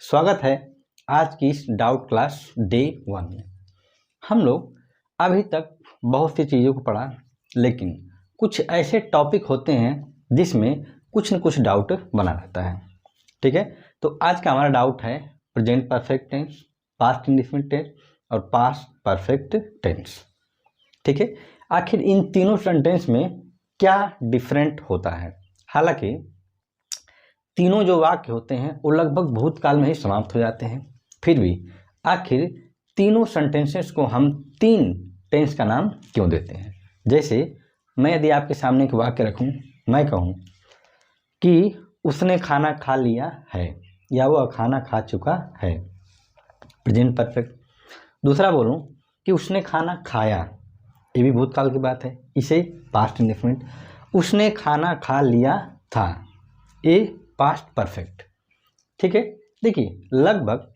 स्वागत है आज की इस डाउट क्लास डे 1 में। हम लोग अभी तक बहुत सी चीज़ों को पढ़ा, लेकिन कुछ ऐसे टॉपिक होते हैं जिसमें कुछ न कुछ डाउट बना रहता है। ठीक है, तो आज का हमारा डाउट है present perfect tense, past indefinite tense और पास्ट परफेक्ट टेंस। ठीक है, आखिर इन तीनों सेंटेंस में क्या डिफरेंट होता है। हालांकि तीनों जो वाक्य होते हैं वो लगभग भूतकाल में ही समाप्त हो जाते हैं, फिर भी आखिर तीनों सेंटेंसेस को हम तीन टेंस का नाम क्यों देते हैं। जैसे मैं यदि आपके सामने एक वाक्य रखूं, मैं कहूं कि उसने खाना खा लिया है या वह खाना खा चुका है, प्रेजेंट परफेक्ट। दूसरा बोलूं कि उसने खाना खाया, ये भी भूतकाल की बात है, इसे पास्ट इंडेफिनिट। उसने खाना खा लिया था, ये पास्ट परफेक्ट। ठीक है, देखिए लगभग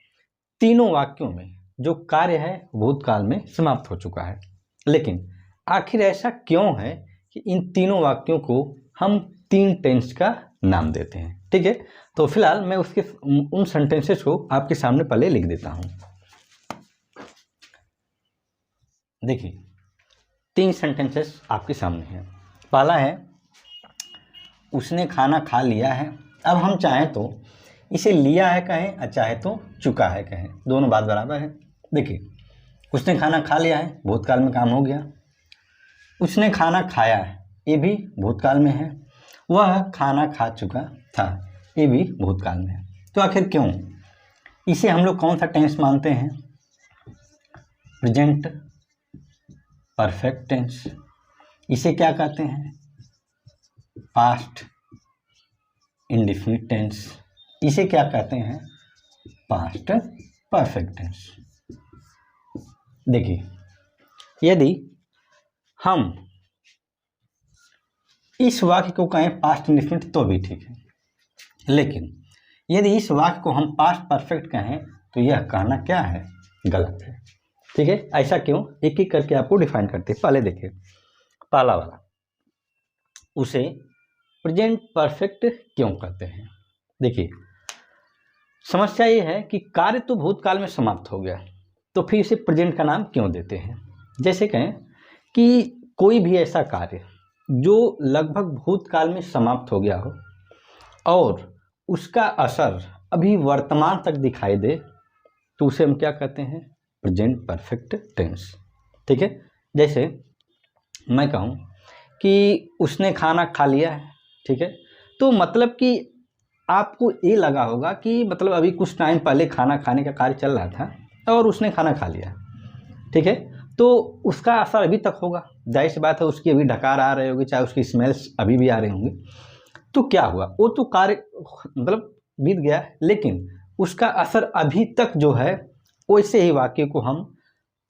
तीनों वाक्यों में जो कार्य है भूतकाल में समाप्त हो चुका है, लेकिन आखिर ऐसा क्यों है कि इन तीनों वाक्यों को हम तीन टेंस का नाम देते हैं। ठीक है, तो फिलहाल मैं उसके उन सेंटेंसेस को आपके सामने पहले लिख देता हूं। देखिए तीन सेंटेंसेस आपके सामने हैं। पहला है उसने खाना खा लिया है। अब हम चाहें तो इसे लिया है कहें और चाहे तो चुका है कहें, दोनों बात बराबर है। देखिए उसने खाना खा लिया है, भूतकाल में काम हो गया। उसने खाना खाया है, ये भी भूतकाल में है। वह खाना खा चुका था, ये भी भूतकाल में है। तो आखिर क्यों इसे हम लोग कौन सा टेंस मानते हैं? Present perfect tense. इसे क्या कहते हैं? Past indefinite tense. इसे क्या कहते हैं? Past perfect tense. देखिए यदि हम इस वाक्य को कहें पास्ट इंडेफिनिट तो भी ठीक है, लेकिन यदि इस वाक्य को हम पास्ट परफेक्ट कहें तो यह कहना क्या है? गलत है। ठीक है, ऐसा क्यों, एक एक करके आपको डिफाइन करते हैं। पहले देखिए पहला वाला, उसे प्रेजेंट परफेक्ट क्यों कहते हैं। देखिए समस्या ये है कि कार्य तो भूतकाल में समाप्त हो गया, तो फिर इसे प्रेजेंट का नाम क्यों देते हैं। जैसे कहें कि कोई भी ऐसा कार्य जो लगभग भूतकाल में समाप्त हो गया हो और उसका असर अभी वर्तमान तक दिखाई दे, तो उसे हम क्या कहते हैं? Present perfect tense. ठीक है, जैसे मैं कहूँ कि उसने खाना खा लिया है, ठीक है, तो मतलब कि आपको ये लगा होगा कि मतलब अभी कुछ टाइम पहले खाना खाने का कार्य चल रहा था और उसने खाना खा लिया। ठीक है, तो उसका असर अभी तक होगा, जाहिर सी बात है, उसकी अभी ढकार आ रहे होंगे, चाहे उसकी स्मेल्स अभी भी आ रहे होंगे। तो क्या हुआ, वो तो कार्य मतलब बीत गया, लेकिन उसका असर अभी तक जो है, वैसे ही वाक्य को हम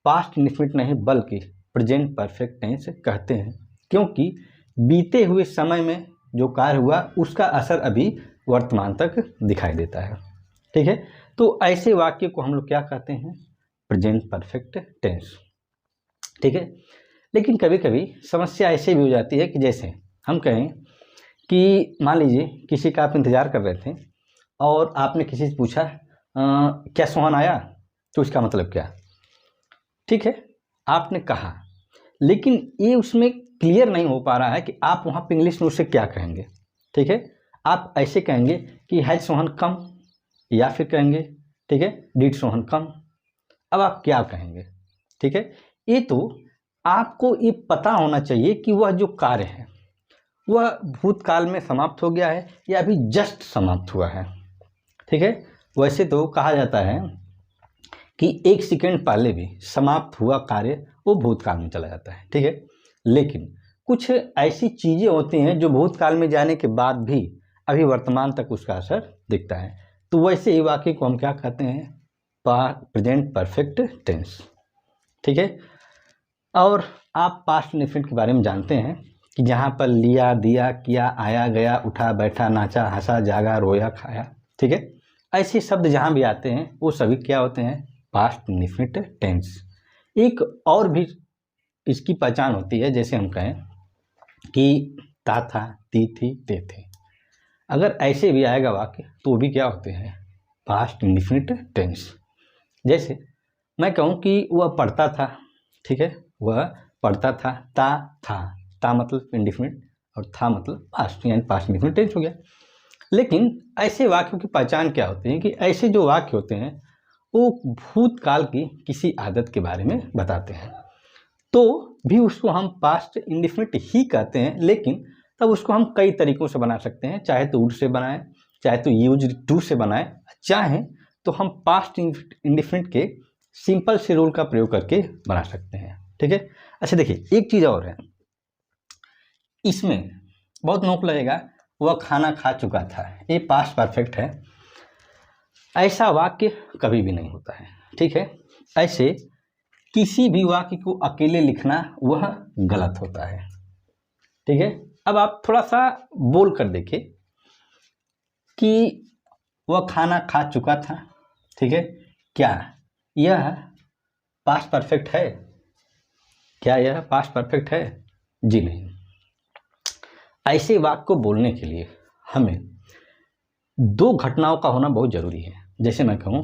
पास्ट इंडेफिनिट नहीं बल्कि प्रेजेंट परफेक्ट टेंस कहते हैं, क्योंकि बीते हुए समय में जो कार्य हुआ उसका असर अभी वर्तमान तक दिखाई देता है। ठीक है, तो ऐसे वाक्य को हम लोग क्या कहते हैं? Present perfect tense. ठीक है, लेकिन कभी कभी समस्या ऐसे भी हो जाती है कि जैसे हम कहें कि मान लीजिए किसी का आप इंतज़ार कर रहे थे और आपने किसी से पूछा क्या सोहन आया, तो इसका मतलब क्या? ठीक है, आपने कहा, लेकिन ये उसमें क्लियर नहीं हो पा रहा है कि आप वहाँ पे इंग्लिश में उससे क्या कहेंगे। ठीक है, आप ऐसे कहेंगे कि हैज सोहन कम, या फिर कहेंगे ठीक है डिड सोहन कम। अब आप क्या कहेंगे? ठीक है, ये तो आपको ये पता होना चाहिए कि वह जो कार्य है वह भूतकाल में समाप्त हो गया है या अभी जस्ट समाप्त हुआ है। ठीक है, वैसे तो कहा जाता है कि एक सेकंड पहले भी समाप्त हुआ कार्य वो भूतकाल में चला जाता है। ठीक है, लेकिन कुछ ऐसी चीज़ें होती हैं जो भूतकाल में जाने के बाद भी अभी वर्तमान तक उसका असर दिखता है, तो वैसे ही वाक्य को हम क्या कहते हैं? Present perfect tense. ठीक है, और आप पास्ट इंडेफिनिट के बारे में जानते हैं कि जहाँ पर लिया, दिया, किया, आया, गया, उठा, बैठा, नाचा, हंसा, जागा, रोया, खाया। ठीक है, ऐसे शब्द जहाँ भी आते हैं वो सभी क्या होते हैं? Past indefinite tense. एक और भी इसकी पहचान होती है, जैसे हम कहें कि ता था, ती थी, ते थे, अगर ऐसे भी आएगा वाक्य तो भी क्या होते हैं? Past indefinite tense. जैसे मैं कहूँ कि वह पढ़ता था, ठीक है, वह पढ़ता था, था मतलब इंडिफिनिट और था मतलब पास्ट, यानी पास्ट इंडिफिनिट टेंस हो गया। लेकिन ऐसे वाक्यों की पहचान क्या होती है कि ऐसे जो वाक्य होते हैं वो भूतकाल की किसी आदत के बारे में बताते हैं, तो भी उसको हम पास्ट इंडिफिनिट ही कहते हैं, लेकिन तब उसको हम कई तरीकों से बना सकते हैं। चाहे तो वुड से बनाएं, चाहे तो यूज्ड टू से बनाएं, चाहे तो हम पास्ट इंडिफिनिट के सिंपल से रूल का प्रयोग करके बना सकते हैं, ठीक है। अच्छा देखिए, एक चीज़ और है, इसमें बहुत नोक लगेगा, वह खाना खा चुका था, ये पास्ट परफेक्ट है। ऐसा वाक्य कभी भी नहीं होता है, ठीक है। ऐसे किसी भी वाक्य को अकेले लिखना वह गलत होता है, ठीक है। अब आप थोड़ा सा बोल कर देखिए कि वह खाना खा चुका था, ठीक है, क्या यह पास्ट परफेक्ट है? क्या यह पास्ट परफेक्ट है? जी नहीं। ऐसे वाक्य को बोलने के लिए हमें दो घटनाओं का होना बहुत ज़रूरी है। जैसे मैं कहूँ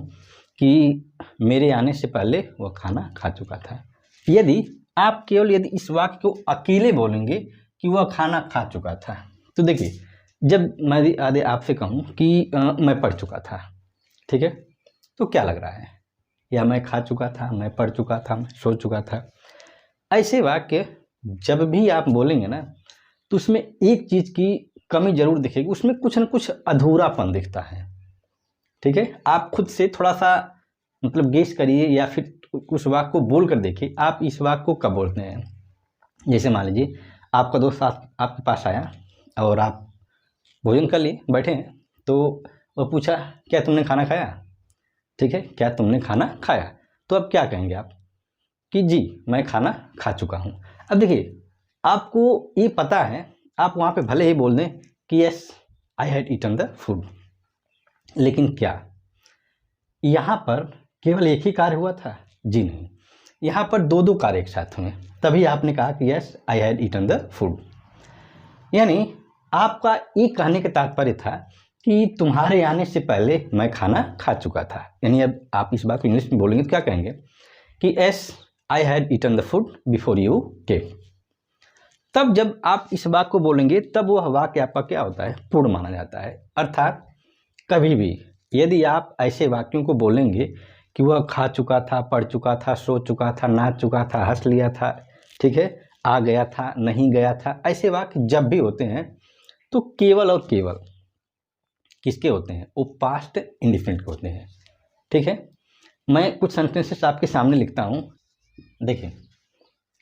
कि मेरे आने से पहले वह खाना खा चुका था। यदि आप केवल यदि इस वाक्य को अकेले बोलेंगे कि वह खाना खा चुका था, तो देखिए, जब मैं आदि आपसे कहूँ कि मैं पढ़ चुका था, ठीक है, तो क्या लग रहा है? या मैं खा चुका था, मैं पढ़ चुका था, मैं सो चुका था। ऐसे वाक्य जब भी आप बोलेंगे ना, तो उसमें एक चीज़ की कमी जरूर दिखेगी, उसमें कुछ न कुछ अधूरापन दिखता है, ठीक है। आप खुद से थोड़ा सा मतलब गेस करिए या फिर उस वाक्य को बोल कर देखिए, आप इस वाक्य को कब बोलते हैं। जैसे मान लीजिए आपका दोस्त आपके पास आया और आप भोजन कर लिए, बैठे हैं, तो वह पूछा क्या तुमने खाना खाया, ठीक है, क्या तुमने खाना खाया, तो अब क्या कहेंगे आप कि जी मैं खाना खा चुका हूँ। अब देखिए, आपको ये पता है, आप वहाँ पे भले ही बोल दें कि yes I had eaten the food, लेकिन क्या यहाँ पर केवल एक ही कार्य हुआ था? जी नहीं, यहाँ पर दो दो कार्य एक साथ हुए, तभी आपने कहा कि yes I had eaten the food. यानी आपका ये कहने का तात्पर्य था कि तुम्हारे आने से पहले मैं खाना खा चुका था। यानी अब आप इस बात को इंग्लिश में बोलेंगे तो क्या कहेंगे कि yes I had eaten the food before you came. तब जब आप इस वाक्य को बोलेंगे तब वह वाक्य आपका क्या होता है? पूर्ण माना जाता है। अर्थात कभी भी यदि आप ऐसे वाक्यों को बोलेंगे कि वह खा चुका था, पढ़ चुका था, सो चुका था, नाच चुका था, हंस लिया था, ठीक है, आ गया था, नहीं गया था, ऐसे वाक्य जब भी होते हैं तो केवल और केवल किसके होते हैं? वो पास्ट इंडिफिनिट के होते हैं, ठीक है। मैं कुछ सेंटेंसेस आपके सामने लिखता हूँ, देखिए,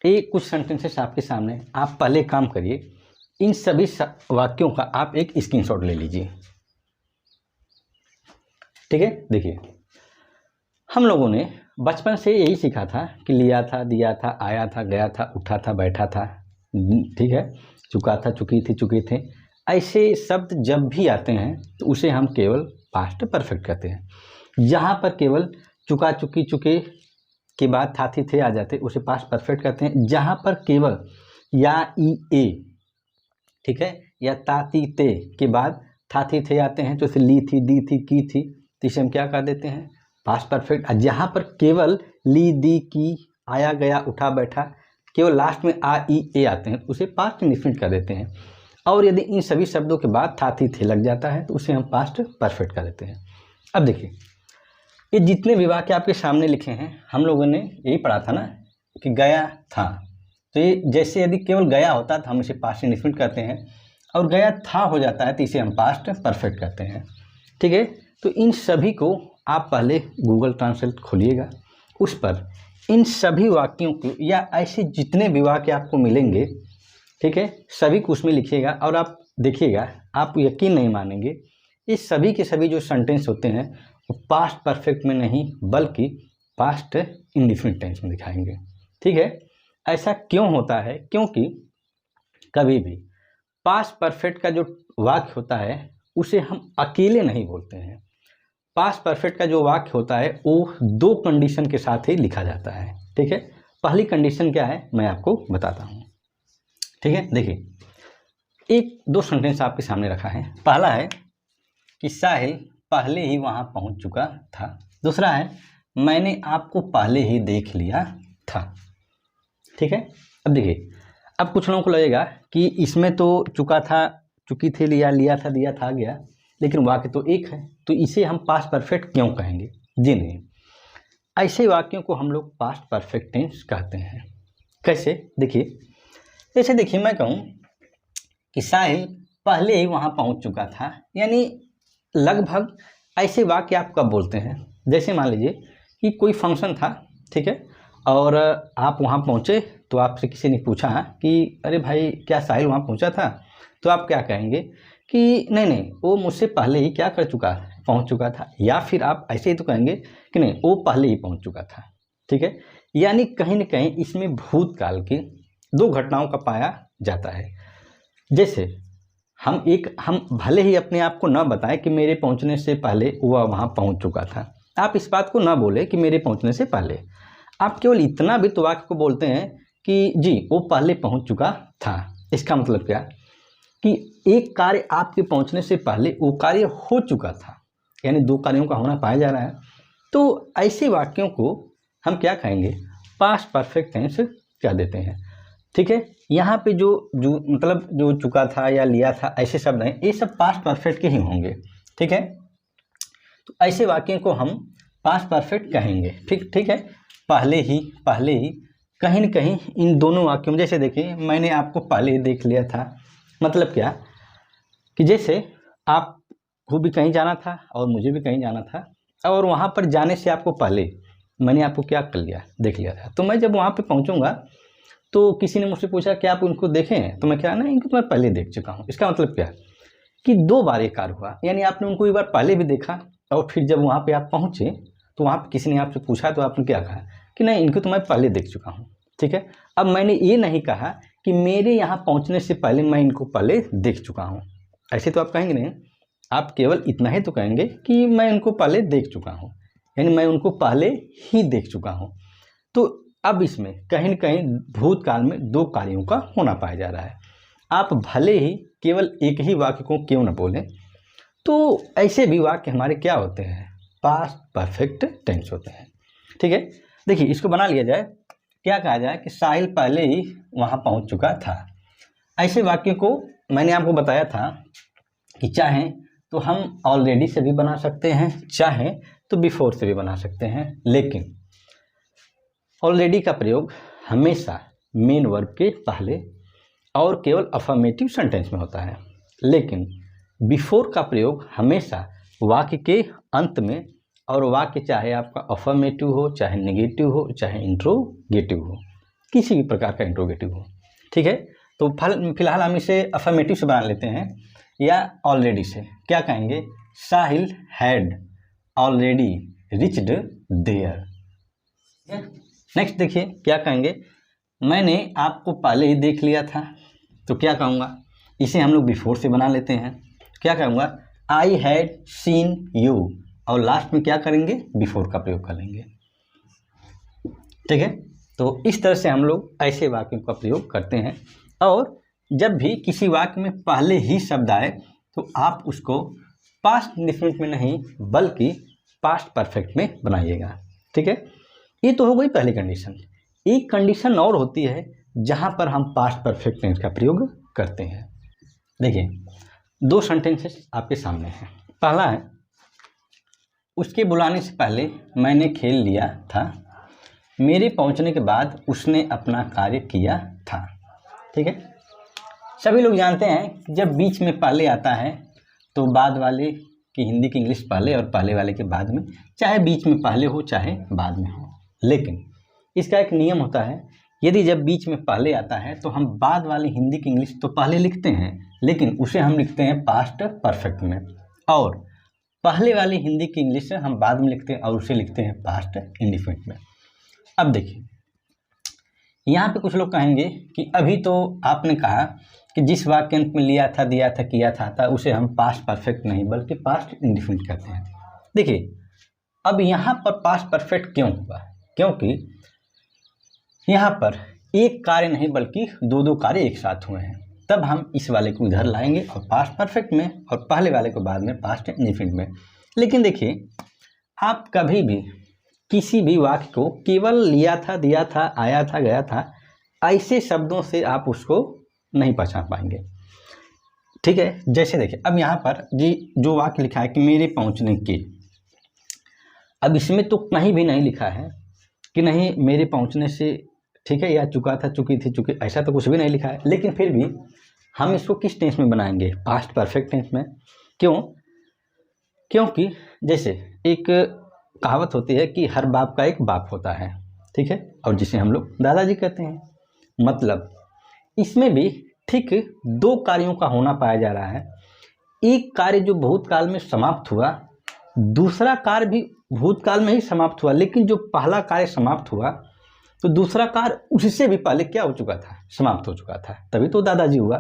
ये कुछ सेंटेंसेस आपके सामने, आप पहले काम करिए, इन सभी वाक्यों का आप एक स्क्रीनशॉट ले लीजिए, ठीक है। देखिए, हम लोगों ने बचपन से यही सीखा था कि लिया था, दिया था, आया था, गया था, उठा था, बैठा था, ठीक है, चुका था, चुकी थी, चुके थे। ऐसे शब्द जब भी आते हैं तो उसे हम केवल पास्ट परफेक्ट कहते हैं। जहाँ पर केवल चुका, चुकी, चुके के बाद था, थी, थे आ जाते उसे पास्ट परफेक्ट कहते हैं। जहाँ पर केवल या, ई, ए, ठीक है, या ता, ती, ते के बाद था, थी, थे आते हैं तो इसे ली थी, दी थी, की थी, तो इसे हम क्या कह देते हैं? Past perfect. जहाँ पर केवल ली, दी, की, आया, गया, उठा, बैठा, केवल लास्ट में आ, ई, ए आते हैं तो उसे पास्ट इंडिफिनिट कर देते हैं। और यदि इन सभी शब्दों के बाद था, थी, थे लग जाता है तो उसे हम पास्ट परफेक्ट कर देते हैं। अब देखिए, ये जितने भी वाक्य आपके सामने लिखे हैं, हम लोगों ने यही पढ़ा था ना कि गया था, तो ये जैसे यदि केवल गया होता तो हम इसे पास्ट इंडिफिनिट करते हैं, और गया था हो जाता है तो इसे हम पास्ट परफेक्ट करते हैं, ठीक है। तो इन सभी को आप पहले गूगल ट्रांसलेट खोलिएगा, उस पर इन सभी वाक्यों को या ऐसे जितने भी वाक्य आपको मिलेंगे, ठीक है, सभी को उसमें लिखिएगा और आप देखिएगा, आप यकीन नहीं मानेंगे, ये सभी के सभी जो सेंटेंस होते हैं वो पास्ट परफेक्ट में नहीं बल्कि पास्ट इंडिफिनिट टेंस में दिखाएंगे, ठीक है। ऐसा क्यों होता है? क्योंकि कभी भी पास्ट परफेक्ट का जो वाक्य होता है उसे हम अकेले नहीं बोलते हैं। पास्ट परफेक्ट का जो वाक्य होता है वो दो कंडीशन के साथ ही लिखा जाता है, ठीक है। पहली कंडीशन क्या है मैं आपको बताता हूँ, ठीक है। देखिए, एक दो सेंटेंस आपके सामने रखा है। पहला है कि साहिल पहले ही वहाँ पहुँच चुका था। दूसरा है मैंने आपको पहले ही देख लिया था। ठीक है। अब देखिए, अब कुछ लोगों को लगेगा कि इसमें तो चुका था, चुकी थी, लिया था, दिया था, गया, लेकिन वाक्य तो एक है, तो इसे हम पास्ट परफेक्ट क्यों कहेंगे? जी नहीं, ऐसे वाक्यों को हम लोग पास्ट परफेक्ट टेंस कहते हैं। कैसे? देखिए, जैसे देखिए मैं कहूँ कि साहिल पहले ही वहाँ पहुँच चुका था, यानी लगभग ऐसे वाक्य आप कब बोलते हैं? जैसे मान लीजिए कि कोई फंक्शन था, ठीक है, और आप वहाँ पहुँचे तो आपसे किसी ने पूछा कि अरे भाई क्या साहिल वहाँ पहुँचा था? तो आप क्या कहेंगे कि नहीं वो मुझसे पहले ही क्या कर चुका है, पहुँच चुका था। या फिर आप ऐसे ही तो कहेंगे कि नहीं वो पहले ही पहुँच चुका था। ठीक है, यानी कहीं न कहीं इसमें भूतकाल की दो घटनाओं का पाया जाता है। जैसे हम भले ही अपने आप को न बताएं कि मेरे पहुंचने से पहले वह वहां पहुंच चुका था, आप इस बात को न बोले कि मेरे पहुंचने से पहले, आप केवल इतना भी तो वाक्य को बोलते हैं कि जी वो पहले पहुंच चुका था। इसका मतलब क्या कि एक कार्य आपके पहुंचने से पहले वो कार्य हो चुका था, यानी दो कार्यों का होना पाया जा रहा है। तो ऐसे वाक्यों को हम क्या कहेंगे? पास्ट परफेक्ट टेंस कह देते हैं। ठीक है, यहाँ पे जो मतलब जो चुका था या लिया था ऐसे शब्द हैं, ये सब पास्ट परफेक्ट के ही होंगे। ठीक है, तो ऐसे वाक्यों को हम पास्ट परफेक्ट कहेंगे। ठीक है, पहले ही कहीं न कहीं इन दोनों वाक्यों में, जैसे देखिए मैंने आपको पहले ही देख लिया था, मतलब क्या कि जैसे आपको भी कहीं जाना था और मुझे भी कहीं जाना था, और वहाँ पर जाने से आपको पहले मैंने आपको क्या कर लिया, देख लिया था। तो मैं जब वहाँ पे पहुँचूँगा तो किसी ने मुझसे पूछा कि आप उनको देखे हैं, तो मैं क्या ना इनको तो मैं पहले देख चुका हूँ। इसका मतलब क्या कि दो बार ये कार्य हुआ, यानी आपने उनको एक बार पहले भी देखा और फिर जब वहाँ पे आप पहुँचे तो वहाँ पे किसी ने आपसे पूछा तो आपने क्या कहा कि नहीं इनको तो मैं पहले देख चुका हूँ। ठीक है, अब मैंने ये नहीं कहा कि मेरे यहाँ पहुँचने से पहले मैं इनको पहले देख चुका हूँ, ऐसे तो आप कहेंगे नहीं। आप केवल इतना ही तो कहेंगे कि मैं इनको पहले देख चुका हूँ, यानी मैं उनको पहले ही देख चुका हूँ। तो अब इसमें कहीं न कहीं भूतकाल में दो कार्यों का होना पाया जा रहा है। आप भले ही केवल एक ही वाक्य को क्यों न बोलें, तो ऐसे भी वाक्य हमारे क्या होते हैं? पास्ट परफेक्ट टेंस होते हैं। ठीक है, देखिए इसको बना लिया जाए, क्या कहा जाए कि साहिल पहले ही वहाँ पहुँच चुका था। ऐसे वाक्य को मैंने आपको बताया था कि चाहे तो हम ऑलरेडी से भी बना सकते हैं, चाहे तो बिफोर से भी बना सकते हैं, लेकिन ऑलरेडी का प्रयोग हमेशा मेन वर्ब के पहले और केवल अफर्मेटिव सेंटेंस में होता है, लेकिन बिफोर का प्रयोग हमेशा वाक्य के अंत में, और वाक्य चाहे आपका अफर्मेटिव हो, चाहे नेगेटिव हो, चाहे इंट्रोगेटिव हो, किसी भी प्रकार का इंट्रोगेटिव हो। ठीक है, तो फिलहाल हम इसे अफर्मेटिव से बना लेते हैं या ऑलरेडी से। क्या कहेंगे? Sahil had already reached there. Next देखिए क्या कहेंगे? मैंने आपको पहले ही देख लिया था, तो क्या कहूँगा? इसे हम लोग बिफोर से बना लेते हैं। क्या कहूँगा? आई हैड सीन यू, और लास्ट में क्या करेंगे? बिफोर का प्रयोग करेंगे। ठीक है, तो इस तरह से हम लोग ऐसे वाक्यों का प्रयोग करते हैं, और जब भी किसी वाक्य में पहले ही शब्द आए तो आप उसको पास्ट इंडेफिनिट में नहीं बल्कि पास्ट परफेक्ट में बनाइएगा। ठीक है, ये तो हो गई पहली कंडीशन। एक कंडीशन और होती है जहाँ पर हम पास्ट परफेक्ट टेंस का प्रयोग करते हैं। देखिए दो सेंटेंसेस आपके सामने हैं। पहला है, उसके बुलाने से पहले मैंने खेल लिया था, मेरे पहुंचने के बाद उसने अपना कार्य किया था। ठीक है, सभी लोग जानते हैं जब बीच में पहले आता है तो बाद वाले की हिंदी की इंग्लिश पहले और पहले वाले के बाद में, चाहे बीच में पहले हो चाहे बाद में हो। लेकिन इसका एक नियम होता है, यदि जब बीच में पहले आता है तो हम बाद वाले हिंदी की इंग्लिश तो पहले लिखते हैं, लेकिन उसे हम लिखते हैं पास्ट परफेक्ट में, और पहले वाली हिंदी की इंग्लिश से हम बाद में लिखते हैं और उसे लिखते हैं पास्ट इंडेफिनिट में। अब देखिए यहाँ पे कुछ लोग कहेंगे कि अभी तो आपने कहा कि जिस वाक्य अंत में लिया था, दिया था, किया था उसे हम पास्ट परफेक्ट नहीं बल्कि पास्ट इंडेफिनिट कहते हैं। देखिए अब यहाँ पर पास्ट परफेक्ट क्यों हुआ? क्योंकि यहाँ पर एक कार्य नहीं बल्कि दो कार्य एक साथ हुए हैं, तब हम इस वाले को इधर लाएंगे और पास्ट परफेक्ट में, और पहले वाले को बाद में पास्ट इंडेफिनिट में। लेकिन देखिए, आप कभी भी किसी भी वाक्य को केवल लिया था, दिया था, आया था, गया था, ऐसे शब्दों से आप उसको नहीं पहचान पाएंगे। ठीक है, जैसे देखिए अब यहाँ पर जी जो वाक्य लिखा है कि मेरे पहुँचने के, अब इसमें तो कहीं भी नहीं लिखा है कि नहीं मेरे पहुँचने से, ठीक है, या चुका था, चुकी थी, चुके, ऐसा तो कुछ भी नहीं लिखा है। लेकिन फिर भी हम इसको किस टेंस में बनाएंगे? पास्ट परफेक्ट टेंस में। क्यों? क्योंकि जैसे एक कहावत होती है कि हर बाप का एक बाप होता है, ठीक है, और जिसे हम लोग दादाजी कहते हैं। मतलब इसमें भी ठीक दो कार्यों का होना पाया जा रहा है। एक कार्य जो भूतकाल में समाप्त हुआ, दूसरा कार्य भी भूतकाल में ही समाप्त हुआ, लेकिन जो पहला कार्य समाप्त हुआ तो दूसरा कार्य उससे भी पहले क्या हो चुका था? समाप्त हो चुका था, तभी तो दादाजी हुआ।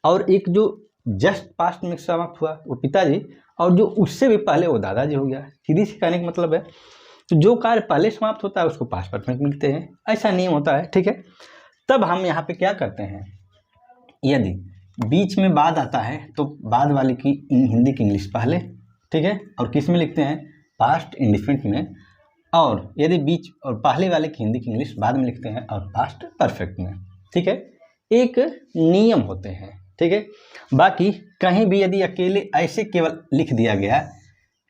और एक जो जस्ट पास्ट में समाप्त हुआ वो पिताजी, और जो उससे भी पहले वो दादाजी हो गया। सीधी सी कहने का मतलब है, तो जो कार्य पहले समाप्त होता है उसको पास्ट परफेक्ट मिलते हैं, ऐसा नियम होता है, ठीक है। तब हम यहाँ पे क्या करते हैं, यदि बीच में बाद आता है तो बाद वाले की हिंदी की इंग्लिश पहले, ठीक है, और किस में लिखते हैं? पास्ट इंडिफिनिट में। और यदि बीच और पहले वाले की हिंदी की इंग्लिश बाद में लिखते हैं और पास्ट परफेक्ट में, ठीक है। एक नियम होते हैं, ठीक है। बाकी कहीं भी यदि अकेले ऐसे केवल लिख दिया गया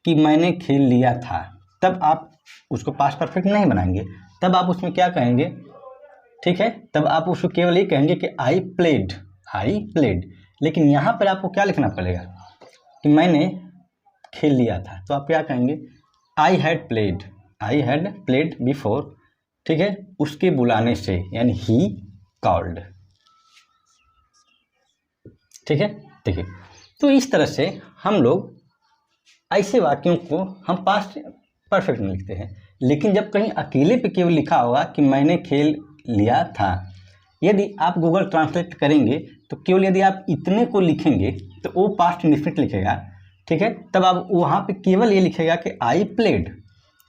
कि मैंने खेल लिया था, तब आप उसको पास्ट परफेक्ट नहीं बनाएंगे। तब आप उसमें क्या कहेंगे, ठीक है, तब आप उसको केवल ये कहेंगे कि आई प्लेड, आई प्लेड। लेकिन यहाँ पर आपको क्या लिखना पड़ेगा कि मैंने खेल लिया था, तो आप क्या कहेंगे? I had played, I had played before, ठीक है, उसके बुलाने से, यानी ही कॉल्ड, ठीक है। देखिए, तो इस तरह से हम लोग ऐसे वाक्यों को हम पास्ट परफेक्ट में लिखते हैं। लेकिन जब कहीं अकेले पे केवल लिखा होगा कि मैंने खेल लिया था, यदि आप गूगल ट्रांसलेट करेंगे तो केवल यदि आप इतने को लिखेंगे तो वो पास्ट इंडिफिनिट लिखेगा, ठीक है। तब आप वहाँ पे केवल ये लिखेगा कि आई प्लेड।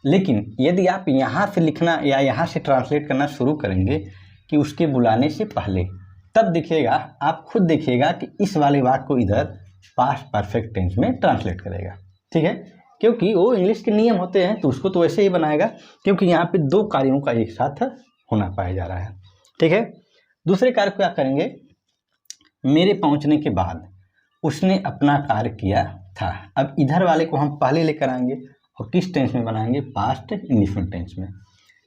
लेकिन यदि आप यहाँ से लिखना या यहाँ से ट्रांसलेट करना शुरू करेंगे कि उसके बुलाने से पहले, तब दिखेगा, आप खुद देखिएगा कि इस वाले वाक्य को इधर पास्ट परफेक्ट टेंस में ट्रांसलेट करेगा, ठीक है। क्योंकि वो इंग्लिश के नियम होते हैं तो उसको तो वैसे ही बनाएगा, क्योंकि यहाँ पे दो कार्यों का एक साथ होना पाया जा रहा है, ठीक है। दूसरे कार्य को क्या करेंगे? मेरे पहुँचने के बाद उसने अपना कार्य किया था। अब इधर वाले को हम पहले लेकर आएंगे और किस टेंस में बनाएंगे? पास्ट इंडिफिनिट टेंस में,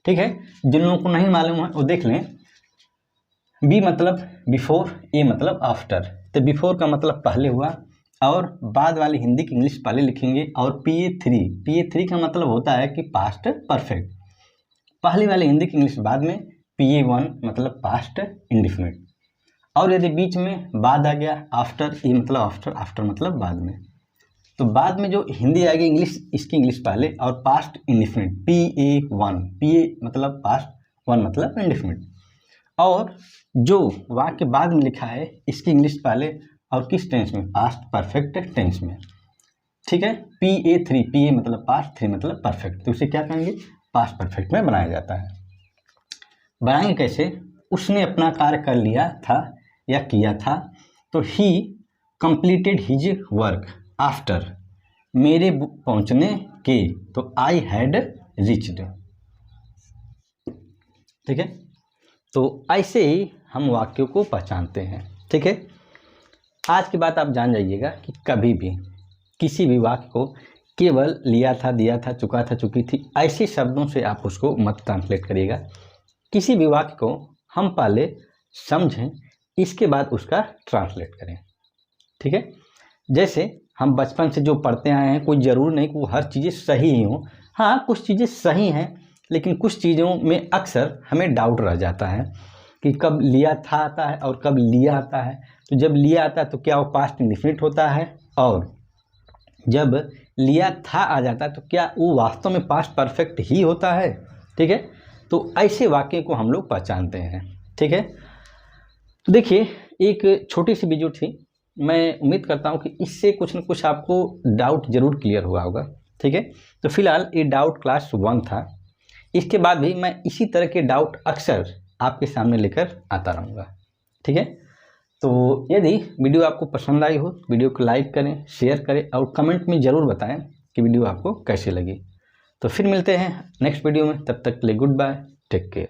ठीक है। जिन लोगों को नहीं मालूम है वो देख लें। बी मतलब बिफोर, ए मतलब आफ्टर। तो बिफोर का मतलब पहले हुआ, और बाद वाली हिंदी की इंग्लिश पहले लिखेंगे। और PA3 का मतलब होता है कि पास्ट परफेक्ट, पहले वाले हिंदी की इंग्लिश बाद में। PA1 मतलब पास्ट इंडिफिनिट। और यदि बीच में बाद आ गया आफ्टर, ए मतलब आफ्टर, आफ्टर मतलब बाद में, तो बाद में जो हिंदी आएगी इंग्लिश, इसकी इंग्लिश पहले, और पास्ट इंडिफिनिट PA1, PA मतलब पास्ट, 1 मतलब इंडिफिनिट। और जो वाक्य बाद में लिखा है इसकी इंग्लिश पहले, और किस टेंस में? पास्ट परफेक्ट टेंस में, ठीक है। PA3, PA मतलब पास्ट, 3 मतलब परफेक्ट, तो उसे क्या कहेंगे? पास्ट परफेक्ट में बनाया जाता है। बनाएंगे कैसे? उसने अपना कार्य कर लिया था या किया था, तो ही कंप्लीटेड हिज वर्क आफ्टर, मेरे पहुंचने के, तो आई हैड रीच्ड, ठीक है। तो ऐसे ही हम वाक्यों को पहचानते हैं, ठीक है। आज की बात आप जान जाइएगा कि कभी भी किसी भी वाक्य को केवल लिया था, दिया था, चुका था, चुकी थी, ऐसे शब्दों से आप उसको मत ट्रांसलेट करिएगा। किसी भी वाक्य को हम पहले समझें, इसके बाद उसका ट्रांसलेट करें, ठीक है। जैसे हम बचपन से जो पढ़ते आए हैं, कोई ज़रूर नहीं कि वो हर चीज़ें सही ही हों। हाँ, कुछ चीज़ें सही हैं, लेकिन कुछ चीज़ों में अक्सर हमें डाउट रह जाता है कि कब लिया था आता है और कब लिया आता है। तो जब लिया आता है तो क्या वो पास्ट इंडिफिनिट होता है, और जब लिया था आ जाता है तो क्या वो वास्तव में पास्ट परफेक्ट ही होता है, ठीक है। तो ऐसे वाक्य को हम लोग पहचानते हैं, ठीक है। तो देखिए, एक छोटी सी वीडियो थी, मैं उम्मीद करता हूँ कि इससे कुछ न कुछ आपको डाउट ज़रूर क्लियर हुआ होगा, ठीक है। तो फिलहाल ये डाउट क्लास 1 था। इसके बाद भी मैं इसी तरह के डाउट अक्सर आपके सामने लेकर आता रहूँगा, ठीक है। तो यदि वीडियो आपको पसंद आई हो, वीडियो को लाइक करें, शेयर करें और कमेंट में ज़रूर बताएं कि वीडियो आपको कैसी लगी। तो फिर मिलते हैं नेक्स्ट वीडियो में, तब तक के लिए गुड बाय, टेक केयर।